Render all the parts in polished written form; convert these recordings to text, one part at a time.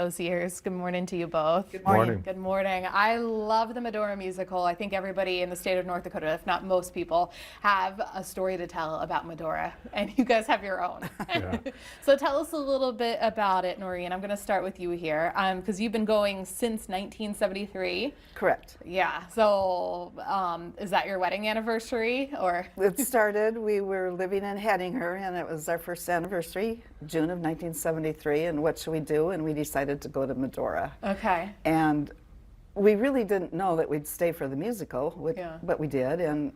those years. Good morning to you both. Good morning. Good morning. I love the Medora musical. I think everybody in the state of North Dakota, if not most people, have a story to tell about Medora, and you guys have your own. Yeah. So tell us a little bit about it, Norene. I'm going to start with you here, because you've been going since 1973. Correct. Yeah. So is that your wedding anniversary, or? It started, we were living in Hettinger, and it was our first anniversary, June of 1973, and what should we do? And we decided to go to Medora. Okay. And we really didn't know that we'd stay for the musical, but we did, and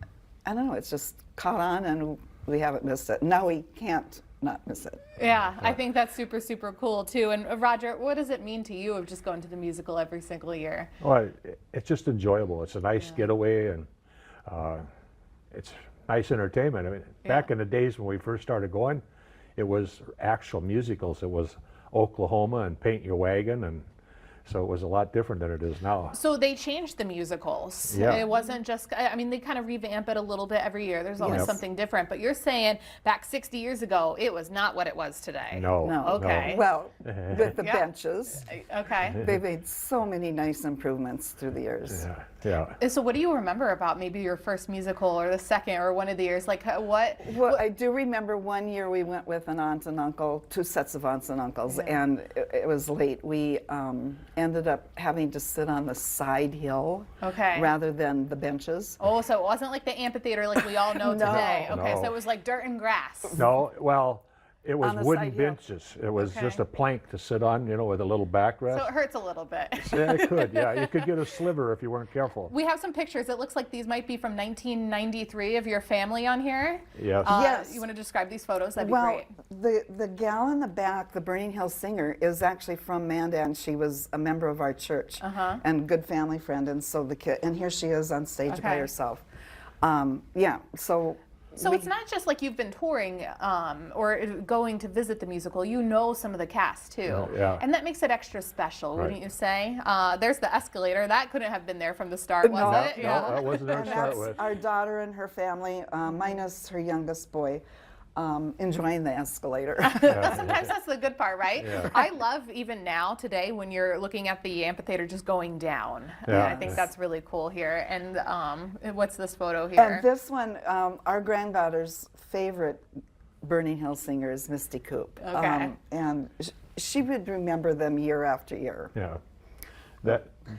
I don't know, it's just caught on, and we haven't missed it. Now we can't not miss it. Yeah, I think that's super, super cool too. And Rodger, what does it mean to you of just going to the musical every single year? Well, it's just enjoyable. It's a nice getaway, and it's nice entertainment. I mean, back in the days when we first started going, it was actual musicals. It was Oklahoma and Paint Your Wagon, and so it was a lot different than it is now. So they changed the musicals. Yeah. It wasn't just, I mean, they kind of revamp it a little bit every year. There's always something different. But you're saying back 60 years ago, it was not what it was today. No. Okay. Well, with the benches, Okay. they made so many nice improvements through the years. Yeah. So what do you remember about maybe your first musical or the second or one of the years? Like what? Well, I do remember one year we went with an aunt and uncle, two sets of aunts and uncles, and it was late. We ended up having to sit on the side hill rather than the benches. Oh, so it wasn't like the amphitheater like we all know today. Okay, No. so it was like dirt and grass. No, well, it was On the wooden side hill. benches. It was just a plank to sit on, you know, with a little backrest. So it hurts a little bit. Yeah, it could. Yeah, you could get a sliver if you weren't careful. We have some pictures. It looks like these might be from 1993 of your family on here. Yes. Yes. You want to describe these photos? That'd be Well, great. the gal in the back, the Burning Hill singer, is actually from Mandan. She was a member of our church and good family friend, and so the kid, and here she is on stage by herself. So it's not just like you've been touring or going to visit the musical. You know some of the cast too, and that makes it extra special, wouldn't you say? There's the escalator. That couldn't have been there from the start, was it? No, that wasn't there to And start that's with. our daughter and her family, minus her youngest boy, enjoying the escalator. Sometimes that's the good part, right? Yeah. I love even now today when you're looking at the amphitheater just going down. Yeah. I think that's really cool here. And what's this photo here? And this one, our granddaughter's favorite Burning Hill singer is Misty Coop. Okay. And she would remember them year after year. Yeah.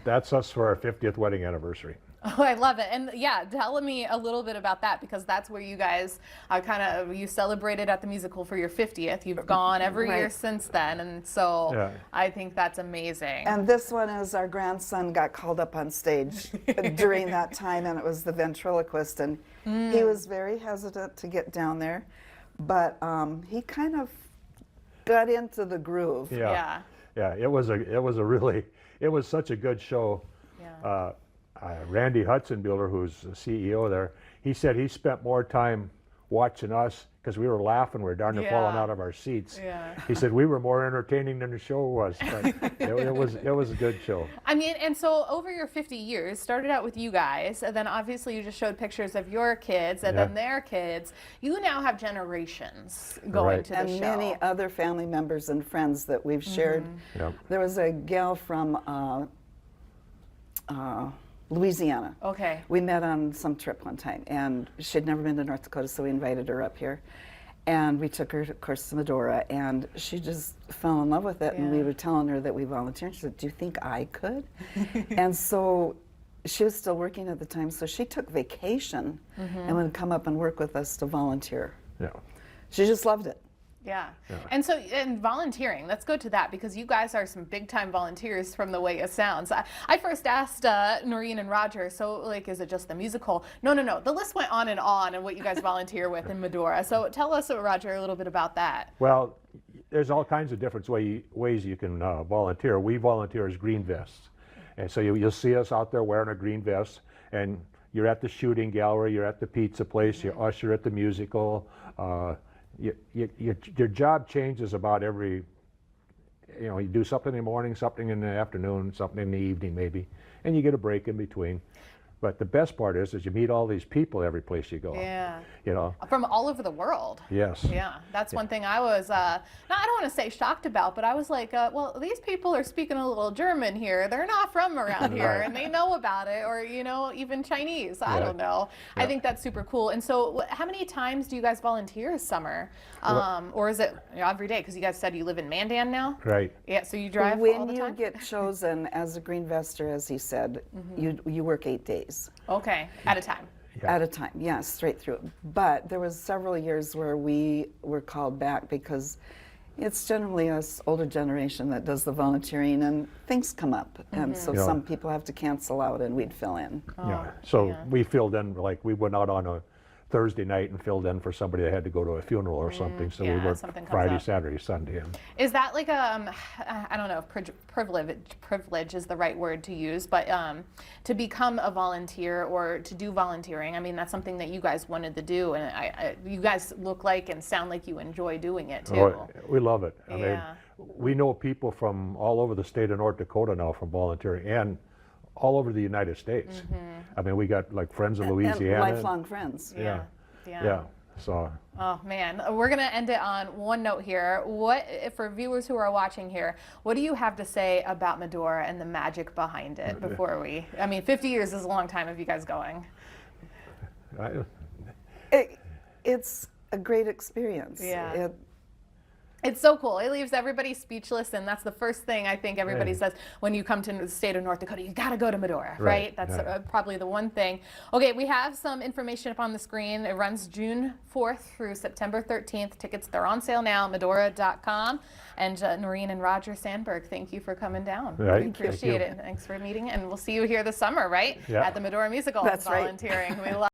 That's us for our 50th wedding anniversary. Oh, I love it. And yeah, tell me a little bit about that, because that's where you guys you celebrated at the musical for your 50th. You've gone every year since then. And so I think that's amazing. And this one is our grandson got called up on stage during that time, and it was the ventriloquist. And he was very hesitant to get down there, but he kind of got into the groove. Yeah. It was such a good show. Yeah. Randy Hudsonbuehler, who's the CEO there, he said he spent more time watching us because we were laughing. We were darn near falling out of our seats. Yeah. He said we were more entertaining than the show was. But it was a good show. I mean, and so over your 50 years, started out with you guys, and then obviously you just showed pictures of your kids and then their kids. You now have generations going to the and show. many other family members and friends that we've shared. There was a gal from Louisiana. Okay. We met on some trip one time, and she'd never been to North Dakota, so we invited her up here. And we took her, of course, to Medora, and she just fell in love with it. And we were telling her that we volunteered. She said, "Do you think I could?" And so she was still working at the time, so she took vacation and would come up and work with us to volunteer. Yeah. She just loved it. Yeah. And so, and volunteering, let's go to that, because you guys are some big time volunteers from the way it sounds. I first asked Norene and Rodger, so like, is it just the musical? No. The list went on and what you guys volunteer with in Medora. So tell us, Rodger, a little bit about that. Well, there's all kinds of different ways you can volunteer. We volunteer as green vests. And so you'll see us out there wearing a green vest, and you're at the shooting gallery, you're at the pizza place, you're usher at the musical. Your job changes about every, you do something in the morning, something in the afternoon, something in the evening maybe, and you get a break in between. But the best part is you meet all these people every place you go. Yeah. You know. From all over the world. Yes. Yeah, that's one thing I was, I don't want to say shocked about, but I was like, well, these people are speaking a little German here. They're not from around here, Right. and they know about it, or, you know, even Chinese. I Yeah. don't know. I Yeah. think that's super cool. And so how many times do you guys volunteer this summer? Or is it every day? Because you guys said you live in Mandan now? Right. Yeah, so you drive all When the you time? get chosen as a green vester, as he said, you work 8 days. Okay, at a time. Yeah. At a time, yeah, straight through. But there was several years where we were called back because it's generally us older generation that does the volunteering, and things come up, and so Yeah. some people have to cancel out, and we'd fill in. Yeah. So yeah. we filled in, like we went out on a Thursday night and filled in for somebody that had to go to a funeral or something. So yeah, we worked something comes Friday, up. Saturday, Sunday. And Is that like a, I don't know if privilege is the right word to use, but to become a volunteer or to do volunteering, I mean, that's something that you guys wanted to do, and you guys look like and sound like you enjoy doing it too. oh, we love it. I mean, Yeah. we know people from all over the state of North Dakota now from volunteering, and all over the United States. I mean, we got like friends in Louisiana. And lifelong friends. Yeah. Yeah. Yeah. So Oh man, we're gonna end it on one note here. What, for viewers who are watching here, what do you have to say about Medora and the magic behind it before we? I mean, 50 years is a long time of you guys going. It's a great experience. Yeah. It's so cool. It leaves everybody speechless, and that's the first thing I think everybody Yeah. says when you come to the state of North Dakota. You got to go to Medora, right? Right, That's yeah. probably the one thing. Okay, we have some information up on the screen. It runs June 4th through September 13th. Tickets, they're on sale now, Medora.com. And Norene and Rodger Sandberg, thank you for coming down. Right, We thank you. appreciate it. Thanks for meeting, and we'll see you here this summer, right? Yeah. At the Medora Musical. That's right. Volunteering. We love